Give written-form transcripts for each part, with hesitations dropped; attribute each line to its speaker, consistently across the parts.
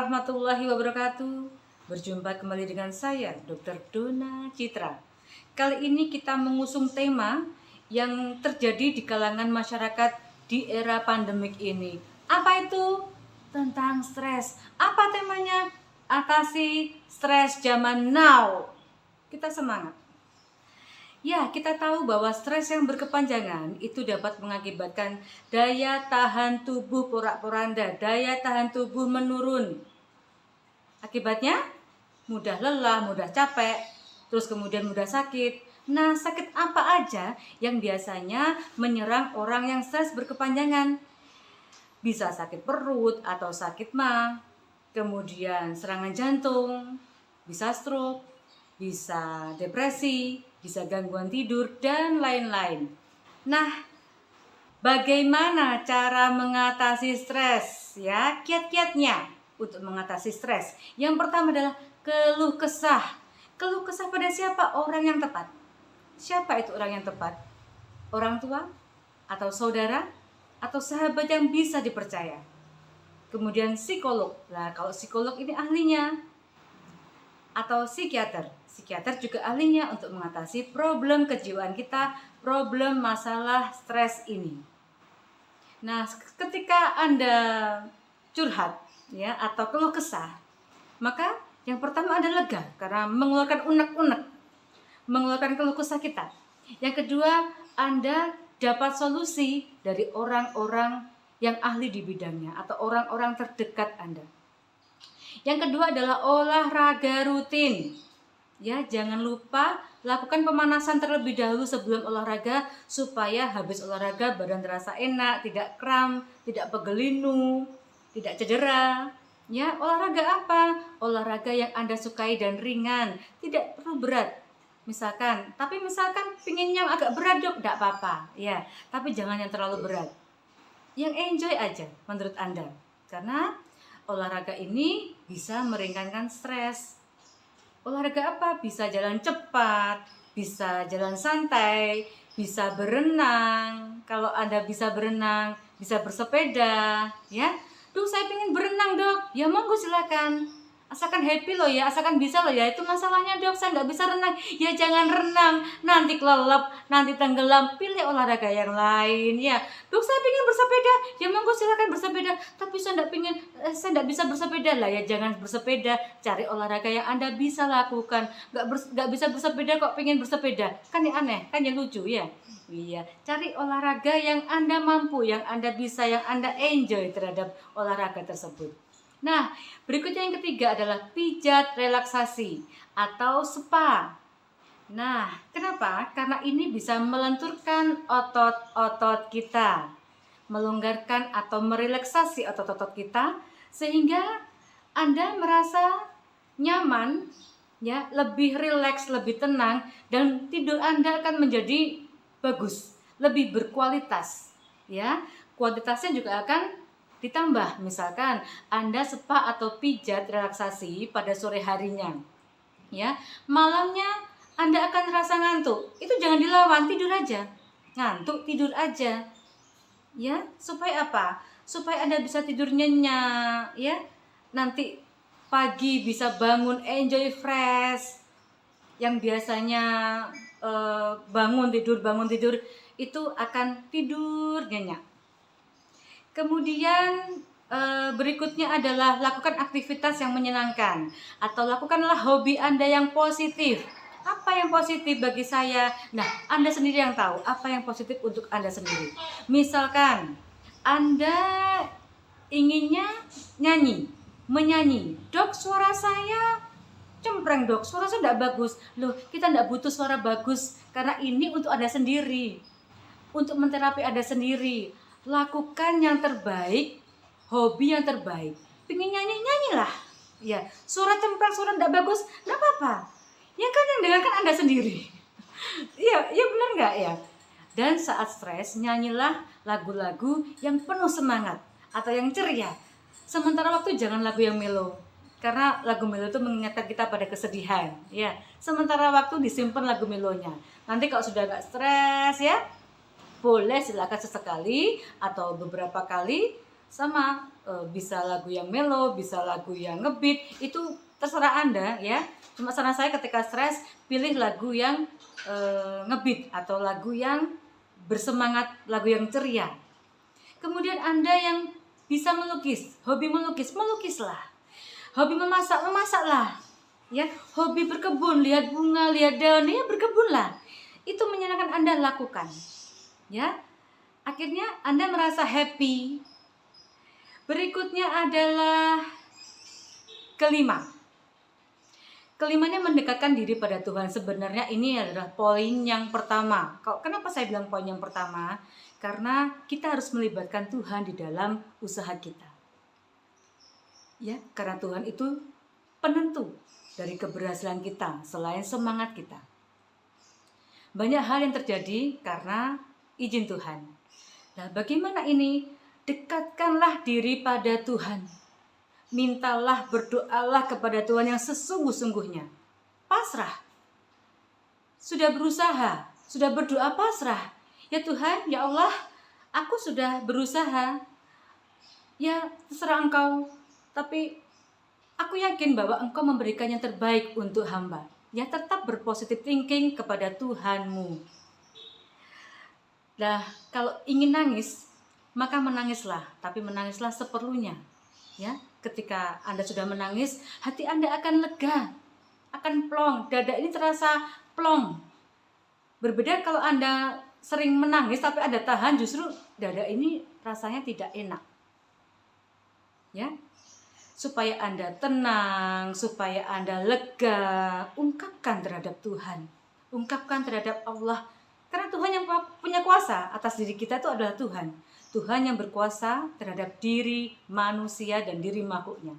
Speaker 1: warahmatullahi wabarakatuh. Berjumpa kembali dengan saya, Dr. Dona Citra. Kali ini kita mengusung tema yang terjadi di kalangan masyarakat di era pandemik ini. Apa itu? Tentang stres. Apa temanya? Atasi stres zaman now. Kita semangat. Ya, kita tahu bahwa stres yang berkepanjangan itu dapat mengakibatkan daya tahan tubuh porak-poranda, daya tahan tubuh menurun. Akibatnya, mudah lelah, mudah capek, terus kemudian mudah sakit. Nah, sakit apa aja yang biasanya menyerang orang yang stres berkepanjangan? Bisa sakit perut atau sakit mah, kemudian serangan jantung, bisa stroke, bisa depresi, bisa gangguan tidur, dan lain-lain. Nah, bagaimana cara mengatasi stres? Ya, kiat-kiatnya untuk mengatasi stres. Yang pertama adalah keluh kesah. Keluh kesah pada siapa? Orang yang tepat. Siapa itu orang yang tepat? Orang tua? Atau saudara? Atau sahabat yang bisa dipercaya? Kemudian psikolog. Nah, kalau psikolog ini ahlinya. Atau psikiater. Psikiater juga ahlinya untuk mengatasi problem kejiwaan kita, problem masalah stres ini. Nah, ketika Anda curhat ya atau keluh kesah, maka yang pertama ada lega karena mengeluarkan unek-unek, mengeluarkan keluh kesah kita. Yang kedua, Anda dapat solusi dari orang-orang yang ahli di bidangnya atau orang-orang terdekat Anda. Yang kedua adalah olahraga rutin. Ya, jangan lupa lakukan pemanasan terlebih dahulu sebelum olahraga supaya habis olahraga badan terasa enak, tidak kram, tidak pegelinu, tidak cedera. Ya, olahraga apa? Olahraga yang Anda sukai dan ringan, tidak perlu berat. Misalkan pingin yang agak berat dok, tidak apa-apa. Ya, tapi jangan yang terlalu berat. Yang enjoy aja menurut Anda. Karena olahraga ini bisa meringankan stres. Olahraga apa? Bisa jalan cepat, bisa jalan santai, bisa berenang. Kalau Anda bisa berenang, bisa bersepeda, ya. Duh, saya pengen berenang dok. Ya monggo silakan. Asalkan happy loh ya, asalkan bisa loh ya. Itu masalahnya dok, saya nggak bisa renang. Ya jangan renang, nanti kelelep, nanti tenggelam. Pilih olahraga yang lain ya. Dok, saya pengen bersepeda. Ya monggo silakan bersepeda. Tapi saya nggak bisa bersepeda lah ya. Jangan bersepeda. Cari olahraga yang Anda bisa lakukan. Nggak bisa bersepeda kok pengen bersepeda. Kan ya aneh, kan ya lucu ya. Iya, cari olahraga yang Anda mampu, yang Anda bisa, yang Anda enjoy terhadap olahraga tersebut. Nah, berikutnya yang ketiga adalah pijat relaksasi atau spa. Nah, kenapa? Karena ini bisa melenturkan otot-otot kita, melonggarkan atau merelaksasi otot-otot kita, sehingga Anda merasa nyaman, ya, lebih rileks, lebih tenang, dan tidur Anda akan menjadi bagus, lebih berkualitas, ya. Kualitasnya juga akan ditambah. Misalkan Anda spa atau pijat relaksasi pada sore harinya, ya, malamnya Anda akan terasa ngantuk. Itu jangan dilawan, tidur aja. Ngantuk, tidur aja. Ya, supaya apa? Supaya Anda bisa tidur nyenyak, ya. Nanti pagi bisa bangun enjoy fresh. Yang biasanya bangun tidur itu akan tidur nyenyak. Kemudian berikutnya adalah lakukan aktivitas yang menyenangkan atau lakukanlah hobi Anda yang positif. Apa yang positif bagi saya? Nah, Anda sendiri yang tahu apa yang positif untuk Anda sendiri. Misalkan Anda inginnya menyanyi. Dok, suara saya cempreng dok, suara saya tidak bagus. Loh, kita tidak butuh suara bagus karena ini untuk Anda sendiri. Untuk menterapi Anda sendiri. Lakukan yang terbaik, hobi yang terbaik. Pengen nyanyilah. Ya, suara cempreng, suara tidak bagus, tidak apa-apa. Ya kan yang dengarkan Anda sendiri. Iya, benar nggak ya? Dan saat stres, nyanyilah lagu-lagu yang penuh semangat atau yang ceria. Sementara waktu jangan lagu yang melo. Karena lagu melo itu mengingatkan kita pada kesedihan. Ya, sementara waktu disimpan lagu melonya. Nanti kalau sudah agak stres ya, boleh silakan sesekali atau beberapa kali sama bisa lagu yang melo, bisa lagu yang ngebeat, itu terserah Anda ya. Cuma saran saya ketika stres, pilih lagu yang ngebeat atau lagu yang bersemangat, lagu yang ceria. Kemudian Anda yang bisa melukis, hobi melukis, melukislah. Hobi memasak, memasaklah. Ya, hobi berkebun, lihat bunga, lihat daun, ya berkebunlah. Itu menyenangkan Anda lakukan. Ya. Akhirnya Anda merasa happy. Berikutnya adalah kelima. Kelimanya mendekatkan diri pada Tuhan. Sebenarnya ini adalah poin yang pertama. Kenapa saya bilang poin yang pertama? Karena kita harus melibatkan Tuhan di dalam usaha kita. Ya, karena Tuhan itu penentu dari keberhasilan kita selain semangat kita. Banyak hal yang terjadi karena izin Tuhan. Nah, bagaimana ini? Dekatkanlah diri pada Tuhan. Mintalah, berdoalah kepada Tuhan yang sesungguh-sungguhnya. Pasrah. Sudah berusaha, sudah berdoa pasrah. Ya Tuhan, ya Allah, aku sudah berusaha. Ya, terserah Engkau. Tapi aku yakin bahwa Engkau memberikan yang terbaik untuk hamba. Ya, tetap berpositif thinking kepada Tuhanmu. Nah, kalau ingin nangis, maka menangislah, tapi menangislah seperlunya. Ya, ketika Anda sudah menangis, hati Anda akan lega, akan plong, dada ini terasa plong. Berbeda kalau Anda sering menangis tapi Anda tahan, justru dada ini rasanya tidak enak. Ya, supaya Anda tenang, supaya Anda lega, ungkapkan terhadap Tuhan, ungkapkan terhadap Allah. Karena Tuhan yang punya kuasa atas diri kita itu adalah Tuhan. Tuhan yang berkuasa terhadap diri manusia dan diri makhluknya.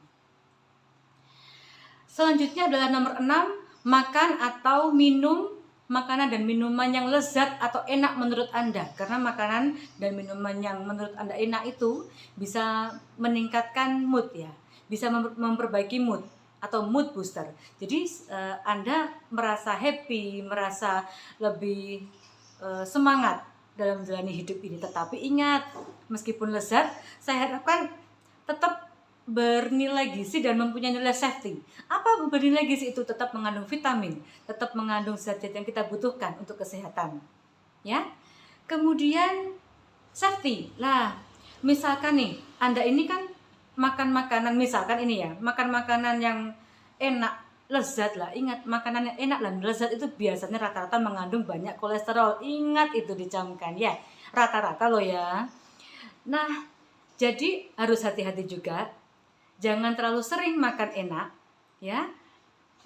Speaker 1: Selanjutnya adalah nomor 6, makan atau minum makanan dan minuman yang lezat atau enak menurut Anda. Karena makanan dan minuman yang menurut Anda enak itu bisa meningkatkan mood ya. Bisa memperbaiki mood atau mood booster. Jadi Anda merasa happy, merasa lebih semangat dalam menjalani hidup ini. Tetapi ingat, meskipun lezat, saya harapkan tetap bernilai gizi dan mempunyai nilai safety. Apa bernilai gizi itu? Tetap mengandung vitamin, tetap mengandung zat-zat yang kita butuhkan untuk kesehatan. Ya. Kemudian safety. Lah, misalkan nih, Anda ini kan makan makanan, misalkan ini ya, makan makanan yang enak, lezat lah. Ingat, makanan yang enak dan lezat itu biasanya rata-rata mengandung banyak kolesterol. Ingat itu dicamkan ya, rata-rata loh ya. Nah, jadi harus hati-hati juga. Jangan terlalu sering makan enak ya.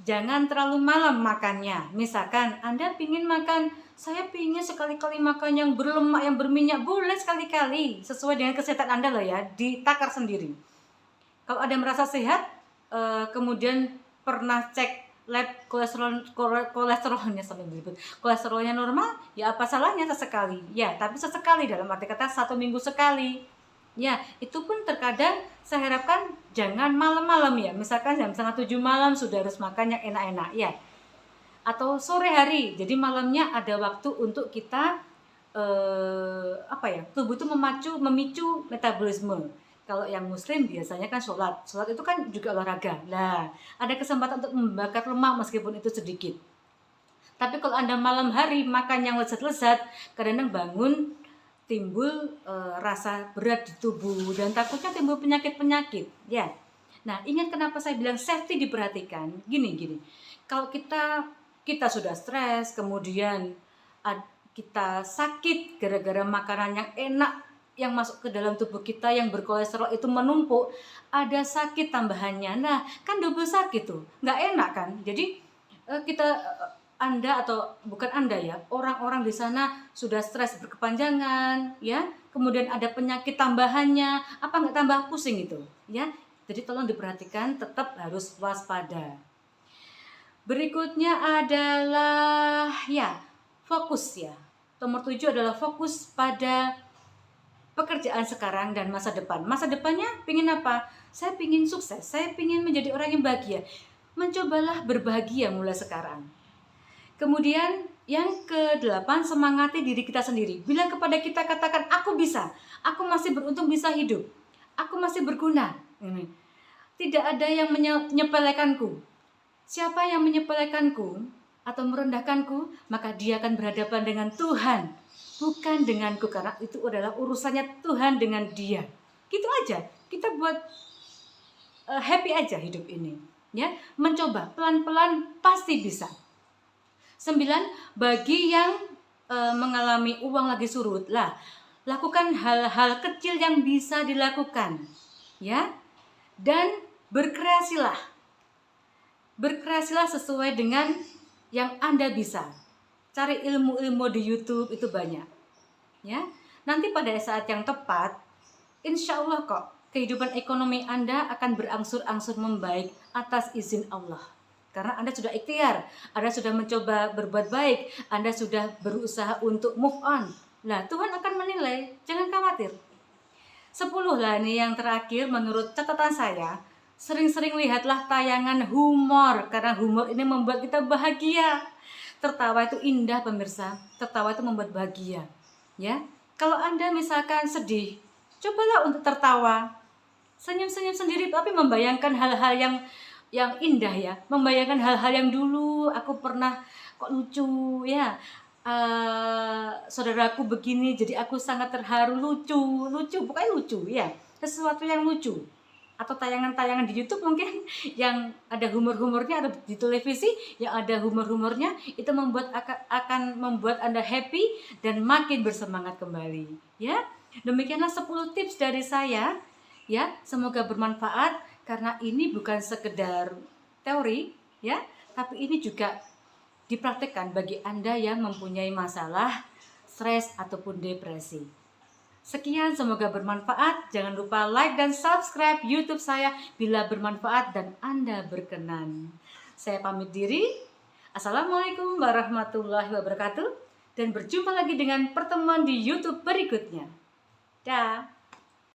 Speaker 1: Jangan terlalu malam makannya. Misalkan Anda pingin makan, saya pingin sekali-kali makan yang berlemak, yang berminyak, boleh sekali-kali, sesuai dengan kesehatan Anda loh ya, ditakar sendiri. Kalau Anda merasa sehat, kemudian pernah cek lab kolesterolnya sampai disebut kolesterolnya normal, ya apa salahnya sesekali ya, tapi sesekali dalam arti kata 1 minggu sekali ya. Itu pun terkadang saya harapkan jangan malam-malam ya, misalkan jam 6:30 malam sudah harus makan yang enak-enak ya, atau sore hari, jadi malamnya ada waktu untuk kita tubuh itu memicu metabolisme. Kalau yang muslim biasanya kan sholat itu kan juga olahraga. Nah, ada kesempatan untuk membakar lemak meskipun itu sedikit. Tapi kalau Anda malam hari makan yang lezat-lezat, kadang-kadang bangun timbul rasa berat di tubuh dan takutnya timbul penyakit-penyakit. Ya. Nah, ingat kenapa saya bilang safety diperhatikan. Gini. Kalau kita sudah stres, kemudian kita sakit gara-gara makanan yang enak yang masuk ke dalam tubuh kita yang berkolesterol itu menumpuk, ada sakit tambahannya. Nah, kan double sakit tuh, nggak enak kan? Jadi Anda atau bukan Anda ya, orang-orang di sana sudah stres berkepanjangan, ya, kemudian ada penyakit tambahannya, apa nggak tambah pusing itu, ya? Jadi tolong diperhatikan, tetap harus waspada. Berikutnya adalah ya fokus ya. Nomor 7 adalah fokus pada pekerjaan sekarang dan masa depan. Masa depannya pingin apa? Saya pingin sukses, saya pingin menjadi orang yang bahagia. Mencobalah berbahagia mulai sekarang. Kemudian yang ke-8, semangati diri kita sendiri. Bila kepada kita katakan, aku bisa, aku masih beruntung bisa hidup, aku masih berguna. Tidak ada yang menyepelekanku. Siapa yang menyepelekanku atau merendahkanku, maka dia akan berhadapan dengan Tuhan, bukan denganku, karena itu adalah urusannya Tuhan dengan dia. Gitu aja. Kita buat happy aja hidup ini, ya. Mencoba pelan-pelan pasti bisa. 9, bagi yang mengalami uang lagi surut, lakukan hal-hal kecil yang bisa dilakukan, ya. Dan berkreasilah sesuai dengan yang Anda bisa. Cari ilmu-ilmu di YouTube, itu banyak, ya. Nanti pada saat yang tepat, insya Allah kok kehidupan ekonomi Anda akan berangsur-angsur membaik atas izin Allah. Karena Anda sudah ikhtiar, Anda sudah mencoba berbuat baik, Anda sudah berusaha untuk move on. Tuhan akan menilai, jangan khawatir. 10 nih yang terakhir, menurut catatan saya, sering-sering lihatlah tayangan humor, karena humor ini membuat kita bahagia. Tertawa itu indah pemirsa, tertawa itu membuat bahagia, ya. Kalau Anda misalkan sedih, cobalah untuk tertawa, senyum-senyum sendiri, tapi membayangkan hal-hal yang indah, ya. Membayangkan hal-hal yang dulu aku pernah kok lucu, ya. Saudaraku begini, jadi aku sangat terharu, lucu, bukan lucu, ya. Sesuatu yang lucu. Atau tayangan-tayangan di YouTube mungkin yang ada humor-humornya, atau di televisi yang ada humor-humornya, itu akan membuat Anda happy dan makin bersemangat kembali, ya. Demikianlah 10 tips dari saya, ya. Semoga bermanfaat, karena ini bukan sekedar teori, ya, tapi ini juga dipraktikkan bagi Anda yang mempunyai masalah stres ataupun depresi. Sekian, semoga bermanfaat. Jangan lupa like dan subscribe YouTube saya bila bermanfaat dan Anda berkenan. Saya pamit diri. Assalamualaikum warahmatullahi wabarakatuh. Dan berjumpa lagi dengan pertemuan di YouTube berikutnya. Dah.